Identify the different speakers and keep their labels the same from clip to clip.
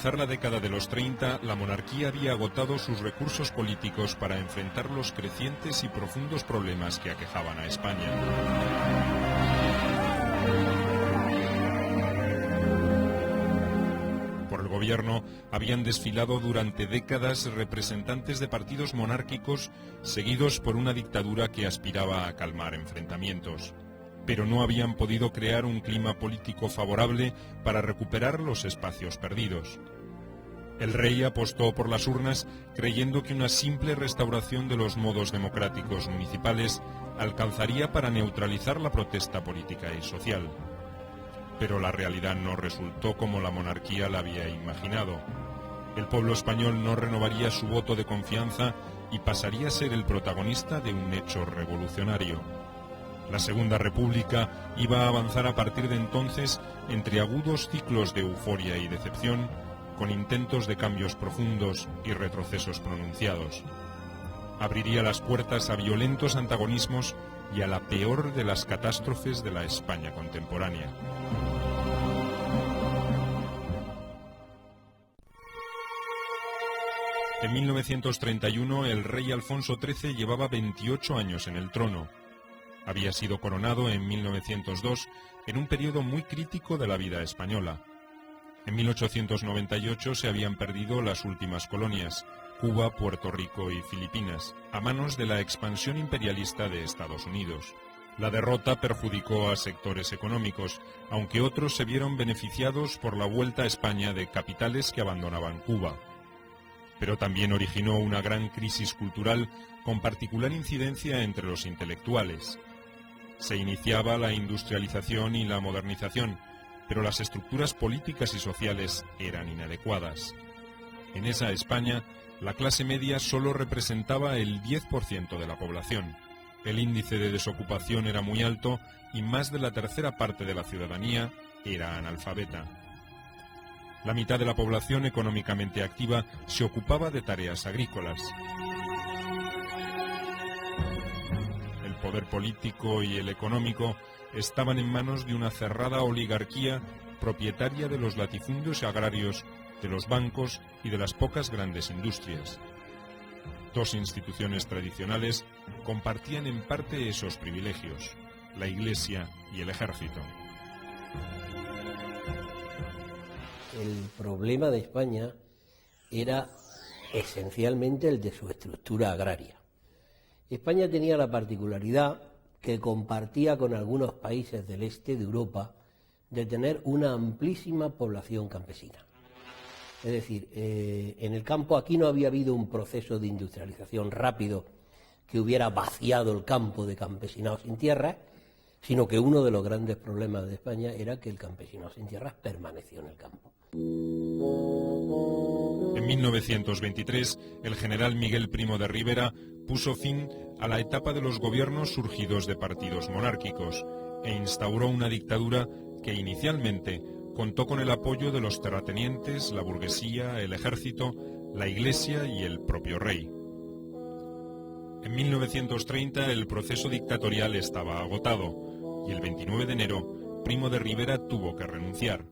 Speaker 1: comenzar la década de los 30, la monarquía había agotado sus recursos políticos para enfrentar los crecientes y profundos problemas que aquejaban a España. Por el gobierno habían desfilado durante décadas representantes de partidos monárquicos seguidos por una dictadura que aspiraba a calmar enfrentamientos, pero no habían podido crear un clima político favorable para recuperar los espacios perdidos. El rey apostó por las urnas creyendo que una simple restauración de los modos democráticos municipales alcanzaría para neutralizar la protesta política y social. Pero la realidad no resultó como la monarquía la había imaginado. El pueblo español no renovaría su voto de confianza y pasaría a ser el protagonista de un hecho revolucionario. La Segunda República iba a avanzar a partir de entonces entre agudos ciclos de euforia y decepción, con intentos de cambios profundos y retrocesos pronunciados. Abriría las puertas a violentos antagonismos y a la peor de las catástrofes de la España contemporánea. En 1931 el rey Alfonso XIII llevaba 28 años en el trono. Había sido coronado en 1902 en un periodo muy crítico de la vida española. En 1898 se habían perdido las últimas colonias, Cuba, Puerto Rico y Filipinas, a manos de la expansión imperialista de Estados Unidos. La derrota perjudicó a sectores económicos, aunque otros se vieron beneficiados por la vuelta a España de capitales que abandonaban Cuba. Pero también originó una gran crisis cultural con particular incidencia entre los intelectuales. Se iniciaba la industrialización y la modernización, pero las estructuras políticas y sociales eran inadecuadas. En esa España, la clase media solo representaba el 10% de la población. El índice de desocupación era muy alto y más de la tercera parte de la ciudadanía era analfabeta. La mitad de la población económicamente activa se ocupaba de tareas agrícolas. El poder político y el económico estaban en manos de una cerrada oligarquía propietaria de los latifundios agrarios, de los bancos y de las pocas grandes industrias. Dos instituciones tradicionales compartían en parte esos privilegios, la Iglesia y el Ejército.
Speaker 2: El problema de España era esencialmente el de su estructura agraria. España tenía la particularidad que compartía con algunos países del este de Europa de tener una amplísima población campesina. Es decir, en el campo aquí no había habido un proceso de industrialización rápido que hubiera vaciado el campo de campesinados sin tierras, sino que uno de los grandes problemas de España era que el campesinado sin tierras permaneció en el campo.
Speaker 1: En 1923, el general Miguel Primo de Rivera puso fin a la etapa de los gobiernos surgidos de partidos monárquicos e instauró una dictadura que inicialmente contó con el apoyo de los terratenientes, la burguesía, el ejército, la Iglesia y el propio rey. En 1930 el proceso dictatorial estaba agotado y el 29 de enero Primo de Rivera tuvo que renunciar.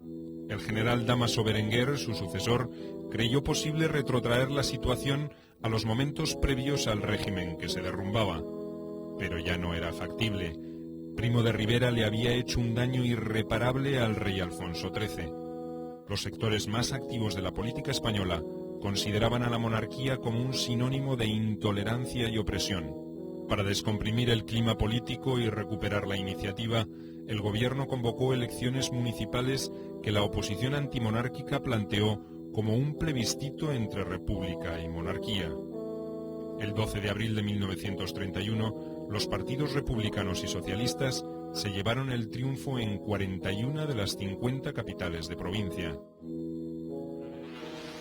Speaker 1: El general Dámaso Berenguer, su sucesor, creyó posible retrotraer la situación a los momentos previos al régimen que se derrumbaba, pero ya no era factible. Primo de Rivera le había hecho un daño irreparable al rey Alfonso XIII. Los sectores más activos de la política española consideraban a la monarquía como un sinónimo de intolerancia y opresión. Para descomprimir el clima político y recuperar la iniciativa, el gobierno convocó elecciones municipales que la oposición antimonárquica planteó como un plebiscito entre república y monarquía. El 12 de abril de 1931, los partidos republicanos y socialistas se llevaron el triunfo en 41 de las 50 capitales de provincia.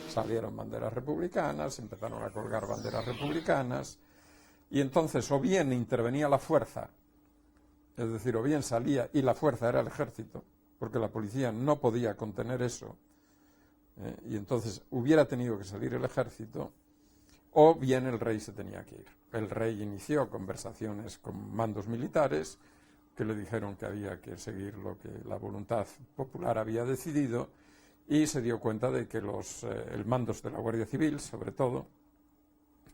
Speaker 3: Salieron banderas republicanas, empezaron a colgar banderas republicanas, y entonces o bien intervenía la fuerza, es decir, o bien salía y la fuerza era el ejército, porque la policía no podía contener eso, y entonces hubiera tenido que salir el ejército, o bien el rey se tenía que ir. El rey inició conversaciones con mandos militares que le dijeron que había que seguir lo que la voluntad popular había decidido, y se dio cuenta de que los mandos de la Guardia Civil, sobre todo,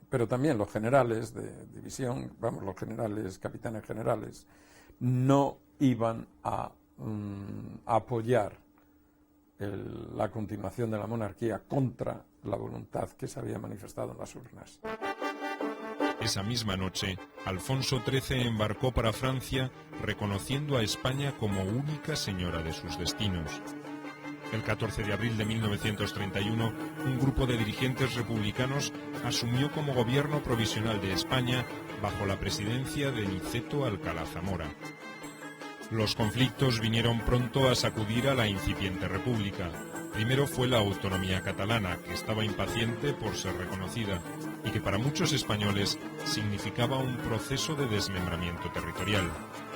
Speaker 3: pero también los generales de división, los generales, capitanes generales, no iban a apoyar la continuación de la monarquía contra la voluntad que se había manifestado en las urnas.
Speaker 1: Esa misma noche, Alfonso XIII embarcó para Francia, reconociendo a España como única señora de sus destinos. El 14 de abril de 1931, un grupo de dirigentes republicanos asumió como gobierno provisional de España bajo la presidencia de Niceto Alcalá Zamora. Los conflictos vinieron pronto a sacudir a la incipiente república. Primero fue la autonomía catalana, que estaba impaciente por ser reconocida y que para muchos españoles significaba un proceso de desmembramiento territorial.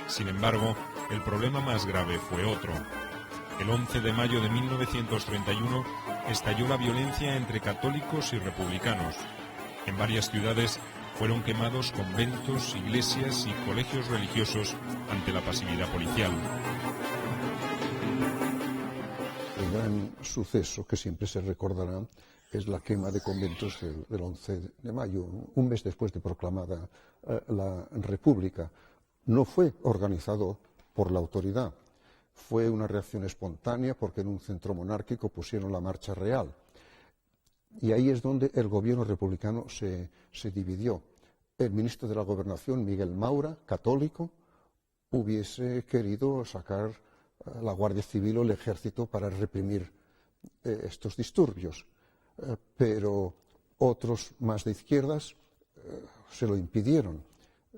Speaker 1: Sin embargo, el problema más grave fue otro. El 11 de mayo de 1931 estalló la violencia entre católicos y republicanos. En varias ciudades fueron quemados conventos, iglesias y colegios religiosos ante la pasividad policial.
Speaker 4: El gran suceso que siempre se recordará es la quema de conventos del 11 de mayo, un mes después de proclamada la República. No fue organizado por la autoridad. Fue una reacción espontánea porque en un centro monárquico pusieron la marcha real. Y ahí es donde el gobierno republicano se dividió. El ministro de la Gobernación, Miguel Maura, católico, hubiese querido sacar a la Guardia Civil o el Ejército para reprimir estos disturbios. Pero otros más de izquierdas se lo impidieron.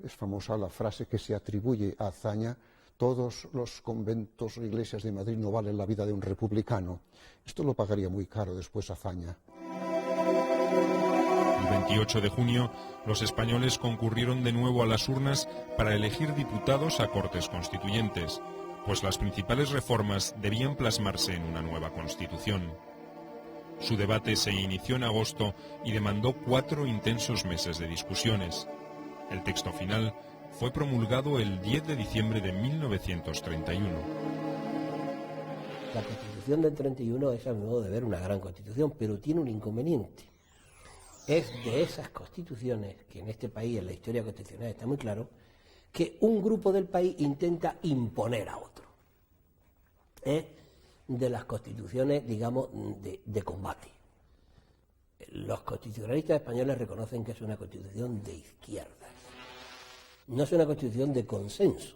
Speaker 4: Es famosa la frase que se atribuye a Azaña: todos los conventos o iglesias de Madrid no valen la vida de un republicano. Esto lo pagaría muy caro después Azaña.
Speaker 1: El 28 de junio, los españoles concurrieron de nuevo a las urnas para elegir diputados a Cortes Constituyentes, pues las principales reformas debían plasmarse en una nueva Constitución. Su debate se inició en agosto y demandó 4 intensos meses de discusiones. El texto final fue promulgado el 10 de diciembre de 1931.
Speaker 2: La Constitución del 31 es, a mi modo de ver, una gran Constitución, pero tiene un inconveniente. Es de esas constituciones que en este país, en la historia constitucional, está muy claro, que un grupo del país intenta imponer a otro. Es de las constituciones, digamos, de combate. Los constitucionalistas españoles reconocen que es una constitución de izquierdas. No es una constitución de consenso,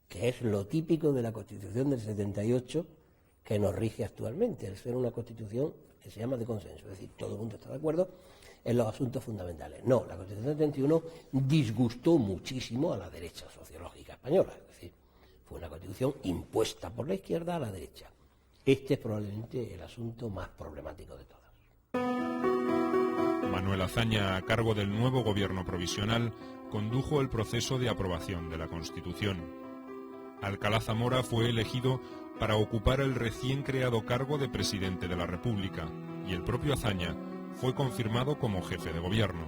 Speaker 2: que es lo típico de la Constitución del 78 que nos rige actualmente. Es una constitución que se llama de consenso, es decir, todo el mundo está de acuerdo en los asuntos fundamentales. No, la Constitución del 31 disgustó muchísimo a la derecha sociológica española, es decir, fue una constitución impuesta por la izquierda a la derecha. Este es probablemente el asunto más problemático de todos.
Speaker 1: Manuel Azaña, a cargo del nuevo gobierno provisional, condujo el proceso de aprobación de la Constitución. Alcalá Zamora fue elegido para ocupar el recién creado cargo de presidente de la República, y el propio Azaña fue confirmado como jefe de gobierno.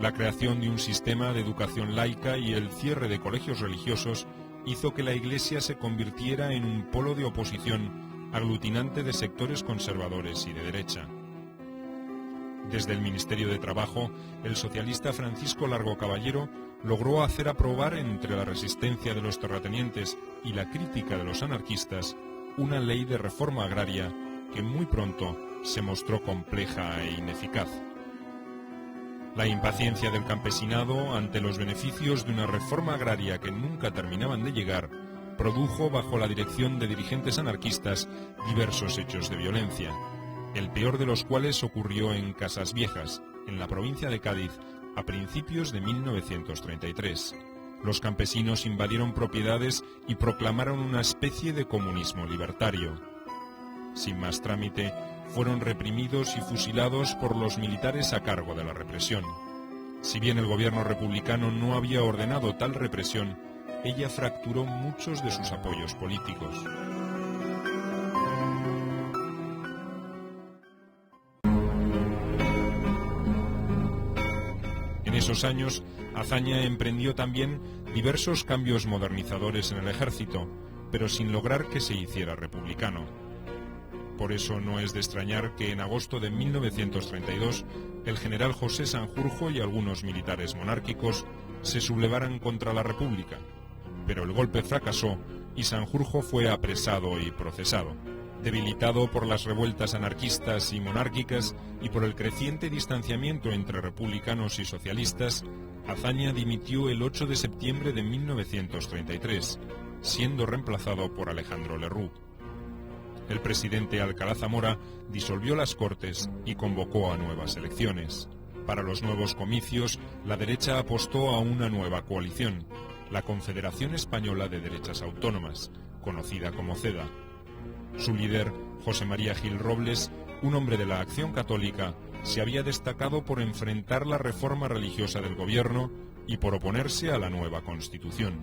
Speaker 1: La creación de un sistema de educación laica y el cierre de colegios religiosos hizo que la Iglesia se convirtiera en un polo de oposición aglutinante de sectores conservadores y de derecha. Desde el Ministerio de Trabajo, el socialista Francisco Largo Caballero logró hacer aprobar entre la resistencia de los terratenientes y la crítica de los anarquistas una ley de reforma agraria que muy pronto se mostró compleja e ineficaz. La impaciencia del campesinado ante los beneficios de una reforma agraria que nunca terminaban de llegar produjo, bajo la dirección de dirigentes anarquistas, diversos hechos de violencia, el peor de los cuales ocurrió en Casas Viejas, en la provincia de Cádiz, a principios de 1933. Los campesinos invadieron propiedades y proclamaron una especie de comunismo libertario. Sin más trámite, fueron reprimidos y fusilados por los militares a cargo de la represión. Si bien el gobierno republicano no había ordenado tal represión, ella fracturó muchos de sus apoyos políticos. En esos años, Azaña emprendió también diversos cambios modernizadores en el ejército, pero sin lograr que se hiciera republicano. Por eso no es de extrañar que en agosto de 1932 el general José Sanjurjo y algunos militares monárquicos se sublevaran contra la República, pero el golpe fracasó y Sanjurjo fue apresado y procesado. Debilitado por las revueltas anarquistas y monárquicas y por el creciente distanciamiento entre republicanos y socialistas, Azaña dimitió el 8 de septiembre de 1933, siendo reemplazado por Alejandro Lerroux. El presidente Alcalá Zamora disolvió las Cortes y convocó a nuevas elecciones. Para los nuevos comicios, la derecha apostó a una nueva coalición, la Confederación Española de Derechas Autónomas, conocida como CEDA. Su líder, José María Gil Robles, un hombre de la Acción Católica, se había destacado por enfrentar la reforma religiosa del gobierno y por oponerse a la nueva Constitución.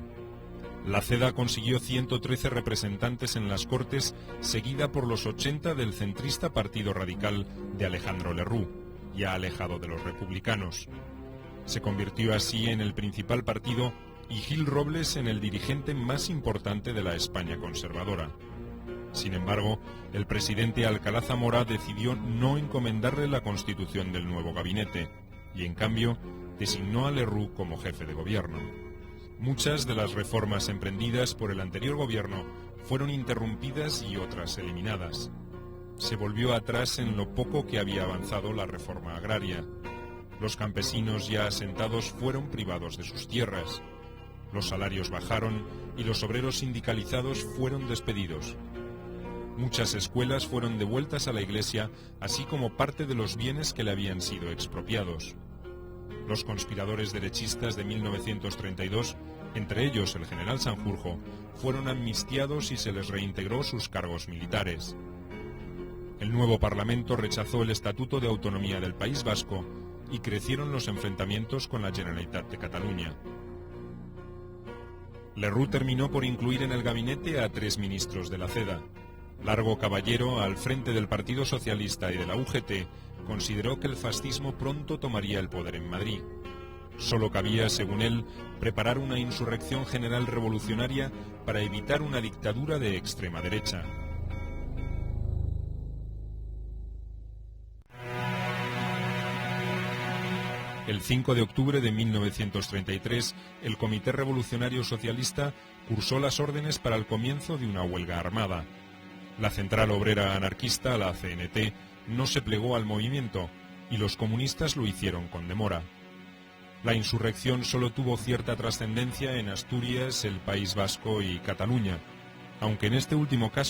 Speaker 1: La CEDA consiguió 113 representantes en las Cortes, seguida por los 80 del centrista Partido Radical de Alejandro Lerroux, ya alejado de los republicanos. Se convirtió así en el principal partido y Gil Robles en el dirigente más importante de la España conservadora. Sin embargo, el presidente Alcalá Zamora decidió no encomendarle la constitución del nuevo gabinete y, en cambio, designó a Lerroux como jefe de gobierno. Muchas de las reformas emprendidas por el anterior gobierno fueron interrumpidas y otras eliminadas. Se volvió atrás en lo poco que había avanzado la reforma agraria. Los campesinos ya asentados fueron privados de sus tierras. Los salarios bajaron y los obreros sindicalizados fueron despedidos. Muchas escuelas fueron devueltas a la Iglesia, así como parte de los bienes que le habían sido expropiados. Los conspiradores derechistas de 1932, entre ellos el general Sanjurjo, fueron amnistiados y se les reintegró sus cargos militares. El nuevo Parlamento rechazó el Estatuto de Autonomía del País Vasco y crecieron los enfrentamientos con la Generalitat de Cataluña. Lerroux terminó por incluir en el gabinete a 3 ministros de la CEDA. Largo Caballero, al frente del Partido Socialista y de la UGT, consideró que el fascismo pronto tomaría el poder en Madrid. Solo cabía, según él, preparar una insurrección general revolucionaria para evitar una dictadura de extrema derecha. El 5 de octubre de 1933, el Comité Revolucionario Socialista cursó las órdenes para el comienzo de una huelga armada. La Central Obrera Anarquista, la CNT, no se plegó al movimiento y los comunistas lo hicieron con demora. La insurrección solo tuvo cierta trascendencia en Asturias, el País Vasco y Cataluña, aunque en este último caso